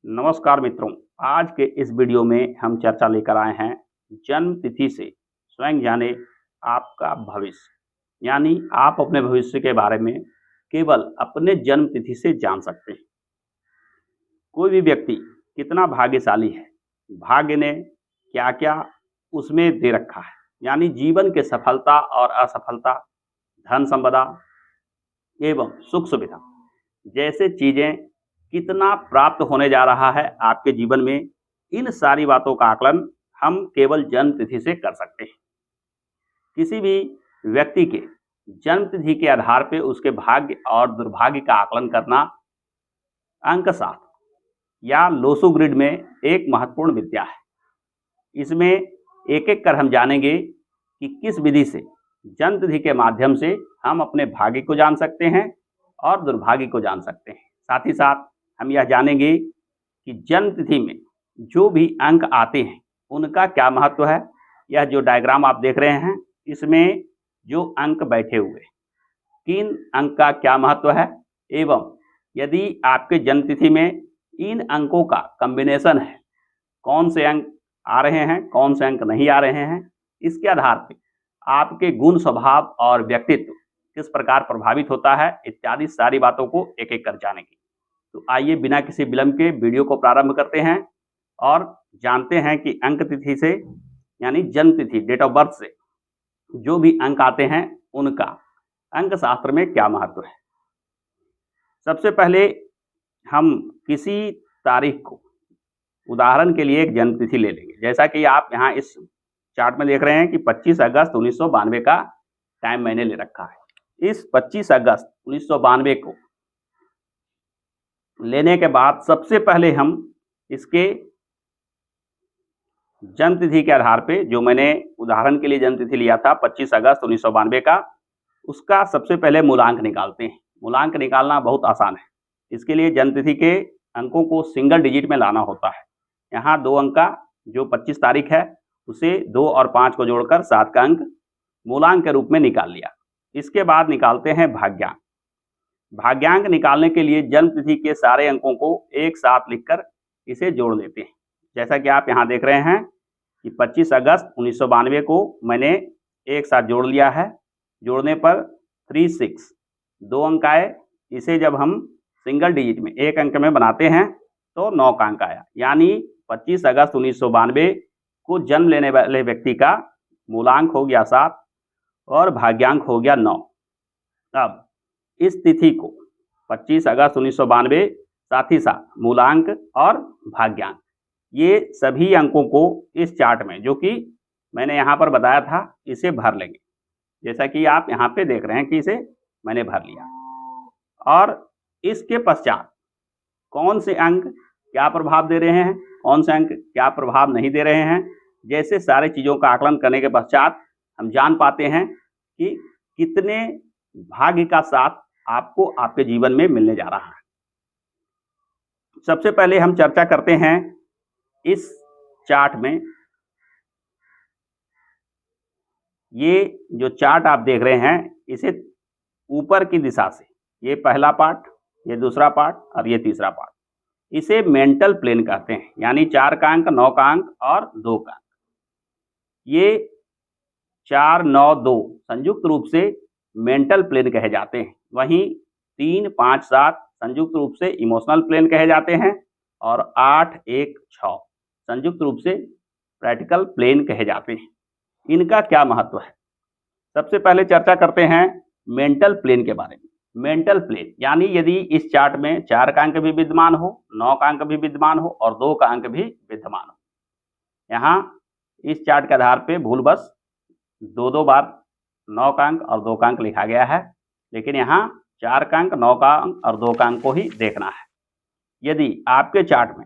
नमस्कार मित्रों। आज के इस वीडियो में हम चर्चा लेकर आए हैं जन्म तिथि से स्वयं जाने आपका भविष्य। यानी आप अपने भविष्य के बारे में केवल अपने जन्म तिथि से जान सकते हैं। कोई भी व्यक्ति कितना भाग्यशाली है, भाग्य ने क्या क्या उसमें दे रखा है, यानी जीवन के सफलता और असफलता, धन संपदा एवं सुख सुविधा जैसे चीजें कितना प्राप्त होने जा रहा है आपके जीवन में, इन सारी बातों का आकलन हम केवल जन्म तिथि से कर सकते हैं। किसी भी व्यक्ति के जन्म तिथि के आधार पर उसके भाग्य और दुर्भाग्य का आकलन करना अंकशास्त्र या लोसो ग्रिड में एक महत्वपूर्ण विद्या है। इसमें एक एक कर हम जानेंगे कि किस विधि से जन्म तिथि के माध्यम से हम अपने भाग्य को जान सकते हैं और दुर्भाग्य को जान सकते हैं। साथ ही साथ हम यह जानेंगे कि जन्म तिथि में जो भी अंक आते हैं उनका क्या महत्व है। यह जो डायग्राम आप देख रहे हैं, इसमें जो अंक बैठे हुए किन अंक का क्या महत्व है, एवं यदि आपके जन्म तिथि में इन अंकों का कॉम्बिनेशन है, कौन से अंक आ रहे हैं, कौन से अंक नहीं आ रहे हैं, इसके आधार पर आपके गुण, स्वभाव और व्यक्तित्व किस प्रकार प्रभावित होता है, इत्यादि सारी बातों को एक एक कर जानेंगे। तो आइए बिना किसी विलंब के वीडियो को प्रारंभ करते हैं और जानते हैं कि अंक तिथि से यानी जन्म तिथि, डेट ऑफ बर्थ से जो भी अंक आते हैं उनका अंक शास्त्र में क्या महत्व है। सबसे पहले हम किसी तारीख को उदाहरण के लिए एक जन्म तिथि ले लेंगे। जैसा कि आप यहाँ इस चार्ट में देख रहे हैं कि 25 अगस्त 1992 का टाइम मैंने ले रखा है। इस 25 अगस्त 1992 को लेने के बाद सबसे पहले हम इसके जन्म तिथि के आधार पे, जो मैंने उदाहरण के लिए जन्म तिथि लिया था 25 अगस्त 1992 का, उसका सबसे पहले मूलांक निकालते हैं। मूलांक निकालना बहुत आसान है। इसके लिए जन्म तिथि के अंकों को सिंगल डिजिट में लाना होता है। यहाँ 2 अंक का जो 25 तारीख है उसे 2 और 5 को जोड़कर 7 का अंक मूलांक के रूप में निकाल लिया। इसके बाद निकालते हैं भाग्यांक। भाग्यांक निकालने के लिए जन्म तिथि के सारे अंकों को एक साथ लिखकर इसे जोड़ लेते हैं। जैसा कि आप यहाँ देख रहे हैं कि 25 अगस्त 1992 को मैंने एक साथ जोड़ लिया है। जोड़ने पर 36 2 अंक आए। इसे जब हम सिंगल डिजिट में एक अंक में बनाते हैं तो 9 का अंक आया। यानी 25 अगस्त 1992 को जन्म लेने वाले व्यक्ति का मूलांक हो गया 7 और भाग्यांक हो गया 9। अब इस तिथि को 25 अगस्त 1992 साथ ही साथ मूलांक और भाग्यांक, ये सभी अंकों को इस चार्ट में, जो कि मैंने यहाँ पर बताया था, इसे भर लेंगे। जैसा कि आप यहाँ पे देख रहे हैं कि इसे मैंने भर लिया। और इसके पश्चात कौन से अंक क्या प्रभाव दे रहे हैं, कौन से अंक क्या प्रभाव नहीं दे रहे हैं, जैसे सारे चीज़ों का आकलन करने के पश्चात हम जान पाते हैं कि कितने भाग्य का साथ आपको आपके जीवन में मिलने जा रहा है। सबसे पहले हम चर्चा करते हैं इस चार्ट में। ये जो चार्ट आप देख रहे हैं, इसे ऊपर की दिशा से, ये पहला पार्ट, ये दूसरा पार्ट और ये तीसरा पार्ट, इसे मेंटल प्लेन कहते हैं। यानी 4 का अंक, 9 का अंक और 2 का अंक। ये 4, 9, 2 संयुक्त रूप से मेंटल प्लेन कहे जाते हैं। वहीं 3, 5, 7 संयुक्त रूप से इमोशनल प्लेन कहे जाते हैं और 8, 1, 6 संयुक्त रूप से प्रैक्टिकल प्लेन कहे जाते हैं। इनका क्या महत्व है, सबसे पहले चर्चा करते हैं मेंटल प्लेन के बारे में। मेंटल प्लेन यानी यदि इस चार्ट में 4 का अंक भी विद्यमान हो, 9 का अंक भी विद्यमान हो और 2 का अंक भी विद्यमान हो। यहाँ इस चार्ट के आधार पर भूलवश 2 बार 9 का अंक और 2 का अंक लिखा गया है, लेकिन यहाँ 4 का अंक, 9 का अंक और 2 का अंक को ही देखना है। यदि आपके चार्ट में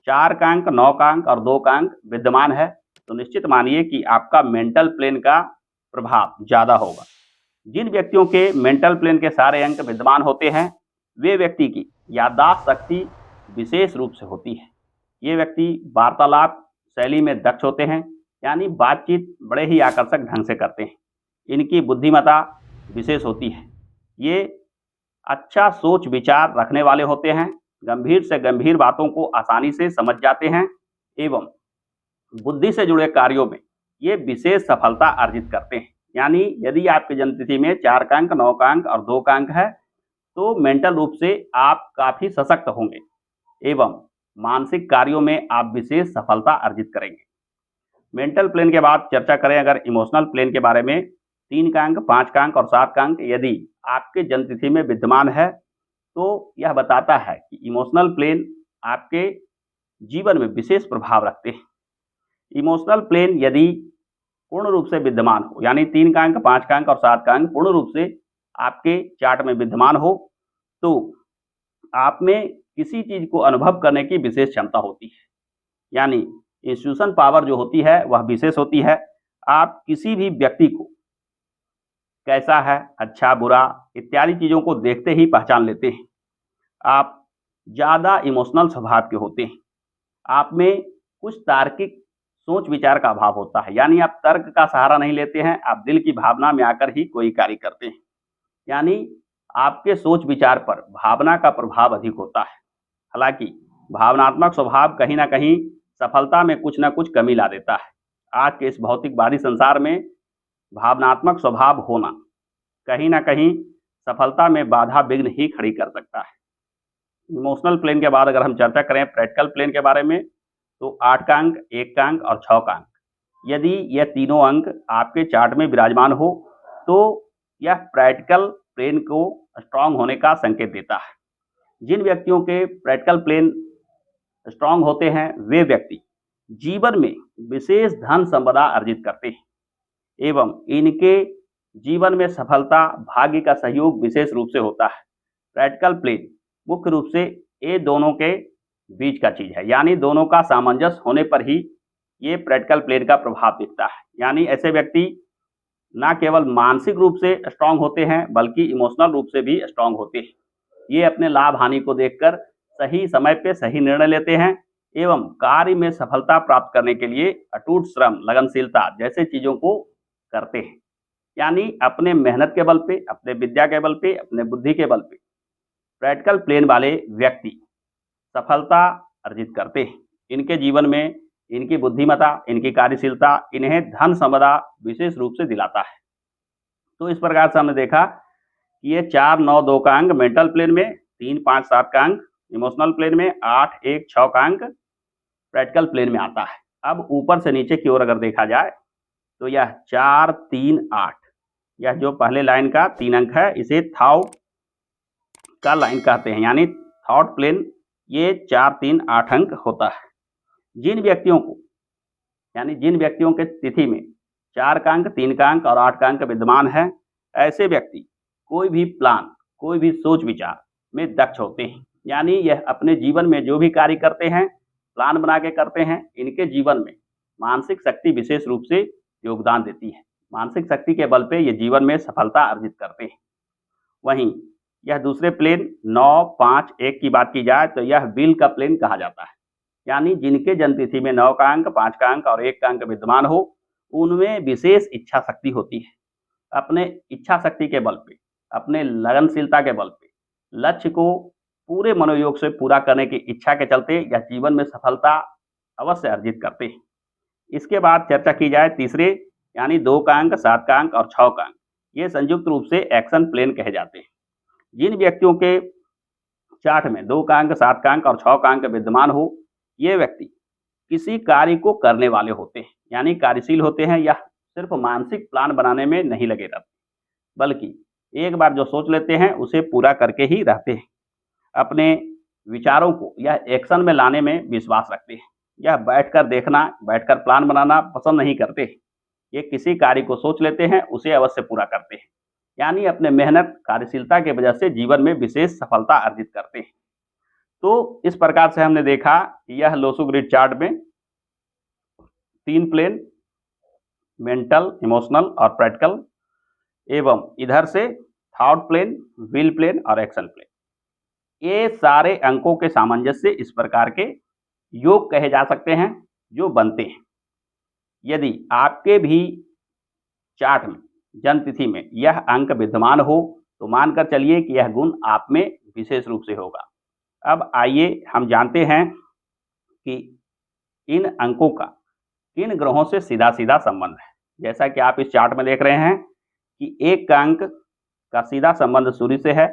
4 का अंक, 9 का अंक और 2 का अंक विद्यमान है तो निश्चित मानिए कि आपका मेंटल प्लेन का प्रभाव ज़्यादा होगा। जिन व्यक्तियों के मेंटल प्लेन के सारे अंक विद्यमान होते हैं, वे व्यक्ति की याददाश्त शक्ति विशेष रूप से होती है। ये व्यक्ति वार्तालाप शैली में दक्ष होते हैं, यानी बातचीत बड़े ही आकर्षक ढंग से करते हैं। इनकी बुद्धिमत्ता विशेष होती है। ये अच्छा सोच विचार रखने वाले होते हैं गंभीर से गंभीर बातों को आसानी से समझ जाते हैं एवं बुद्धि से जुड़े कार्यों में ये विशेष सफलता अर्जित करते हैं। यानी यदि आपकी जन्मतिथि में 4 का अंक, 9 का अंक और 2 का अंक है, तो मेंटल रूप से आप काफ़ी सशक्त होंगे एवं मानसिक कार्यों में आप विशेष सफलता अर्जित करेंगे। मेंटल प्लेन के बाद चर्चा करें अगर इमोशनल प्लेन के बारे में, 3 का अंक, 5 का अंक और 7 का अंक यदि आपके जन्मतिथि में विद्यमान है, तो यह बताता है कि इमोशनल प्लेन आपके जीवन में विशेष प्रभाव रखते हैं। इमोशनल प्लेन यदि पूर्ण रूप से विद्यमान हो, यानी 3 का अंक, 5 का अंक और 7 का अंक पूर्ण रूप से आपके चार्ट में विद्यमान हो, तो आप में किसी चीज को अनुभव करने की विशेष क्षमता होती है। यानी इंस्टीट्यूशन पावर जो होती है वह विशेष होती है। आप किसी भी व्यक्ति को कैसा है, अच्छा बुरा इत्यादि चीजों को देखते ही पहचान लेते हैं। आप ज्यादा इमोशनल स्वभाव के होते हैं। आप में कुछ तार्किक सोच विचार का अभाव होता है, यानी आप तर्क का सहारा नहीं लेते हैं, आप दिल की भावना में आकर ही कोई कार्य करते हैं। यानी आपके सोच विचार पर भावना का प्रभाव अधिक होता है। हालांकि भावनात्मक स्वभाव कहीं ना कहीं सफलता में कुछ ना कुछ कमी ला देता है। आज के इस भौतिकवादी संसार में भावनात्मक स्वभाव होना कहीं ना कहीं सफलता में बाधा विघ्न ही खड़ी कर सकता है। इमोशनल प्लेन के बाद अगर हम चर्चा करें प्रैक्टिकल प्लेन के बारे में, तो 8 का अंक, 1 का अंक और 6 का अंक यदि यह तीनों अंक आपके चार्ट में विराजमान हो, तो यह प्रैक्टिकल प्लेन को स्ट्रांग होने का संकेत देता है। जिन व्यक्तियों के प्रैक्टिकल प्लेन स्ट्रांग होते हैं, वे व्यक्ति जीवन में विशेष धन संपदा अर्जित करते हैं एवं इनके जीवन में सफलता भाग्य का सहयोग विशेष रूप से होता है। प्रैक्टिकल प्लेन मुख्य रूप से ये दोनों के बीच का चीज है, यानी दोनों का सामंजस्य होने पर ही ये प्रैक्टिकल प्लेन का प्रभाव दिखता है। यानी ऐसे व्यक्ति ना केवल मानसिक रूप से स्ट्रांग होते हैं बल्कि इमोशनल रूप से भी स्ट्रांग होते हैं। ये अपने लाभ हानि को देखकर सही समय पे सही निर्णय लेते हैं एवं कार्य में सफलता प्राप्त करने के लिए अटूट श्रम, लगनशीलता जैसे चीजों को करते हैं। यानी अपने मेहनत के बल पे, अपने विद्या के बल पे, अपने बुद्धि के बल पे प्रैक्टिकल प्लेन वाले व्यक्ति सफलता अर्जित करते हैं। इनके जीवन में इनकी बुद्धिमत्ता, इनकी कार्यशीलता इन्हें धन संपदा विशेष रूप से दिलाता है। तो इस प्रकार से हमने देखा कि ये 4, 9, 2 का अंक मेंटल प्लेन में, 3, 5, 7 का अंक इमोशनल प्लेन में, 8, 1, 6 का अंक प्रैक्टिकल प्लेन में आता है। अब ऊपर से नीचे की ओर अगर देखा जाए तो यह 4, 3, 8 यह जो पहले लाइन का 3 अंक है इसे थॉट का लाइन कहते हैं, यानी थॉट प्लेन ये 4, 3, 8 अंक होता है। जिन व्यक्तियों को, यानी जिन व्यक्तियों के तिथि में 4 का अंक, 3 का अंक और 8 का अंक विद्यमान है, ऐसे व्यक्ति कोई भी प्लान, कोई भी सोच विचार में दक्ष होते हैं। यानी यह अपने जीवन में जो भी कार्य करते हैं प्लान बना के करते हैं। इनके जीवन में मानसिक शक्ति विशेष रूप से योगदान देती है। मानसिक शक्ति के बल पे ये जीवन में सफलता अर्जित करते हैं। वहीं यह दूसरे प्लेन 9, 5, 1 की बात की जाए तो यह विल का प्लेन कहा जाता है। यानी जिनके जन्मतिथि में 9 का अंक, 5 का अंक और 1 का अंक विद्यमान हो, उनमें विशेष इच्छा शक्ति होती है। अपने इच्छा शक्ति के बल पे, अपने लगनशीलता के बल पे लक्ष्य को पूरे मनोयोग से पूरा करने की इच्छा के चलते यह जीवन में सफलता अवश्य अर्जित करते हैं। इसके बाद चर्चा की जाए तीसरे, यानी 2 का अंक, 7 का अंक और 6 का अंक ये संयुक्त रूप से एक्शन प्लेन कहे जाते हैं। जिन व्यक्तियों के चार्ट में 2 का अंक, 7 का अंक और 6 का अंक विद्यमान हो, ये व्यक्ति किसी कार्य को करने वाले होते हैं, यानी कार्यशील होते हैं। या सिर्फ मानसिक प्लान बनाने में नहीं लगे रहते, बल्कि एक बार जो सोच लेते हैं उसे पूरा करके ही रहते हैं। अपने विचारों को यह एक्शन में लाने में विश्वास रखते हैं। यह बैठकर देखना, बैठकर प्लान बनाना पसंद नहीं करते। ये किसी कार्य को सोच लेते हैं, उसे अवश्य पूरा करते हैं। यानी अपने मेहनत, कार्यशीलता के वजह से जीवन में विशेष सफलता अर्जित करते हैं। तो इस प्रकार से हमने देखा कि यह लोसू ग्रिड चार्ट में 3 प्लेन मेंटल, इमोशनल और प्रैक्टिकल एवं इधर से थॉट प्लेन, विल प्लेन और एक्शन प्लेन, ये सारे अंकों के सामंजस्य से इस प्रकार के योग कहे जा सकते हैं जो बनते हैं। यदि आपके भी चार्ट में, जन्म तिथि में यह अंक विद्यमान हो तो मानकर चलिए कि यह गुण आप में विशेष रूप से होगा। अब आइए हम जानते हैं कि इन अंकों का किन ग्रहों से सीधा-सीधा संबंध है। जैसा कि आप इस चार्ट में देख रहे हैं कि 1 का अंक का सीधा संबंध सूर्य से है,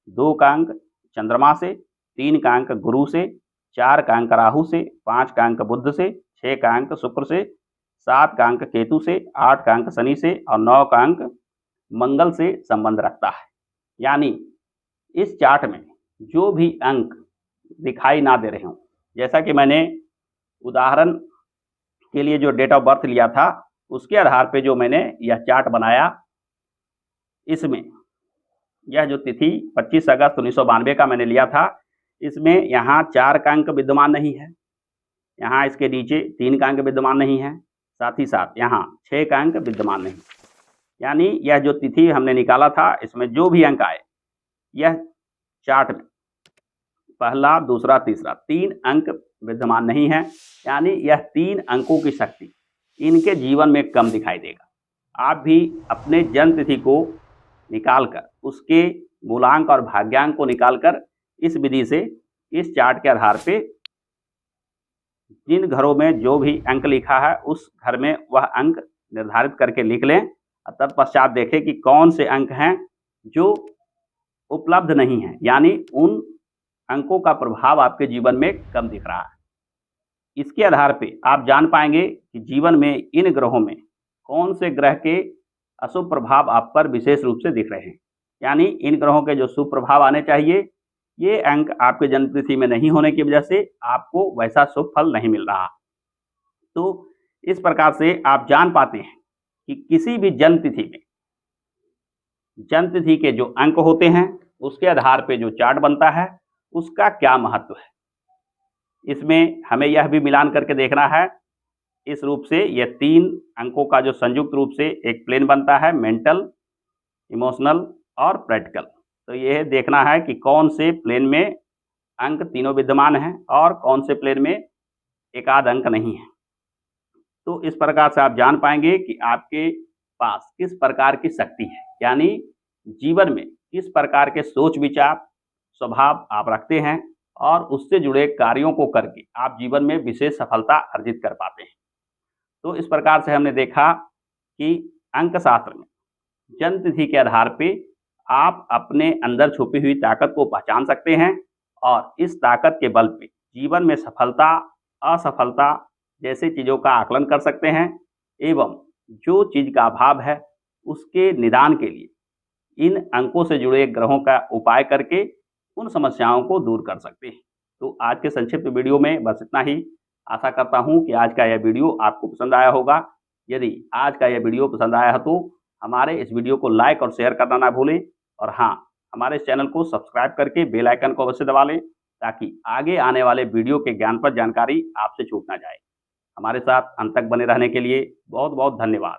2 का अंक चंद्रमा से, 3 का अंक गुरु से, 4 का अंक राहु से, 5 का अंक बुध से, 6 का अंक शुक्र से, 7 का अंक केतु से, 8 का अंक शनि से और 9 का अंक मंगल से संबंध रखता है। यानी इस चार्ट में जो भी अंक दिखाई ना दे रहे हों, जैसा कि मैंने उदाहरण के लिए जो डेट ऑफ बर्थ लिया था, उसके आधार पे जो मैंने यह चार्ट बनाया, इसमें यह जो तिथि 25 अगस्त 1992 का मैंने लिया था, इसमें यहाँ 4 का अंक विद्यमान नहीं है, यहाँ इसके नीचे 3 का अंक विद्यमान नहीं है, साथ ही साथ यहाँ 6 का अंक विद्यमान नहीं। यानी यह जो तिथि हमने निकाला था, इसमें जो भी अंक आए, यह चार्ट में पहला, दूसरा, तीसरा 3 अंक विद्यमान नहीं है। यानी यह 3 अंकों की शक्ति इनके जीवन में कम दिखाई देगा। आप भी अपने जन्म तिथि को निकालकर, उसके मूलांक और भाग्यांक को निकालकर इस विधि से, इस चार्ट के आधार पे जिन घरों में जो भी अंक लिखा है, उस घर में वह अंक निर्धारित करके लिख लें और तत्पश्चात देखें कि कौन से अंक हैं जो उपलब्ध नहीं हैं, यानी उन अंकों का प्रभाव आपके जीवन में कम दिख रहा है। इसके आधार पे आप जान पाएंगे कि जीवन में इन ग्रहों में कौन से ग्रह के अशुभ प्रभाव आप पर विशेष रूप से दिख रहे हैं। यानी इन ग्रहों के जो शुभ प्रभाव आने चाहिए, ये अंक आपके जन्म तिथि में नहीं होने की वजह से आपको वैसा शुभ फल नहीं मिल रहा। तो इस प्रकार से आप जान पाते हैं कि किसी भी जन्म तिथि में, जन्म तिथि के जो अंक होते हैं, उसके आधार पे जो चार्ट बनता है, उसका क्या महत्व है। इसमें हमें यह भी मिलान करके देखना है, इस रूप से यह 3 अंकों का जो संयुक्त रूप से एक प्लेन बनता है, मेंटल, इमोशनल और प्रैक्टिकल। तो यह देखना है कि कौन से प्लेन में अंक तीनों विद्यमान हैं और कौन से प्लेन में एक आध अंक नहीं है। तो इस प्रकार से आप जान पाएंगे कि आपके पास किस प्रकार की शक्ति है, यानी जीवन में किस प्रकार के सोच विचार स्वभाव आप रखते हैं और उससे जुड़े कार्यों को करके आप जीवन में विशेष सफलता अर्जित कर पाते हैं। तो इस प्रकार से हमने देखा कि अंक शास्त्र में जन्म तिथि के आधार पे आप अपने अंदर छुपी हुई ताकत को पहचान सकते हैं और इस ताकत के बल पे जीवन में सफलता, असफलता जैसी चीज़ों का आकलन कर सकते हैं एवं जो चीज़ का अभाव है, उसके निदान के लिए इन अंकों से जुड़े ग्रहों का उपाय करके उन समस्याओं को दूर कर सकते हैं। तो आज के संक्षिप्त वीडियो में बस इतना ही। आशा करता हूं कि आज का यह वीडियो आपको पसंद आया होगा। यदि आज का यह वीडियो पसंद आया है तो हमारे इस वीडियो को लाइक और शेयर करना ना भूलें और हाँ, हमारे चैनल को सब्सक्राइब करके बेल आइकन को अवश्य दबा लें ताकि आगे आने वाले वीडियो के ज्ञानप्रद जानकारी आपसे छूट ना जाए। हमारे साथ अंत तक बने रहने के लिए बहुत बहुत धन्यवाद।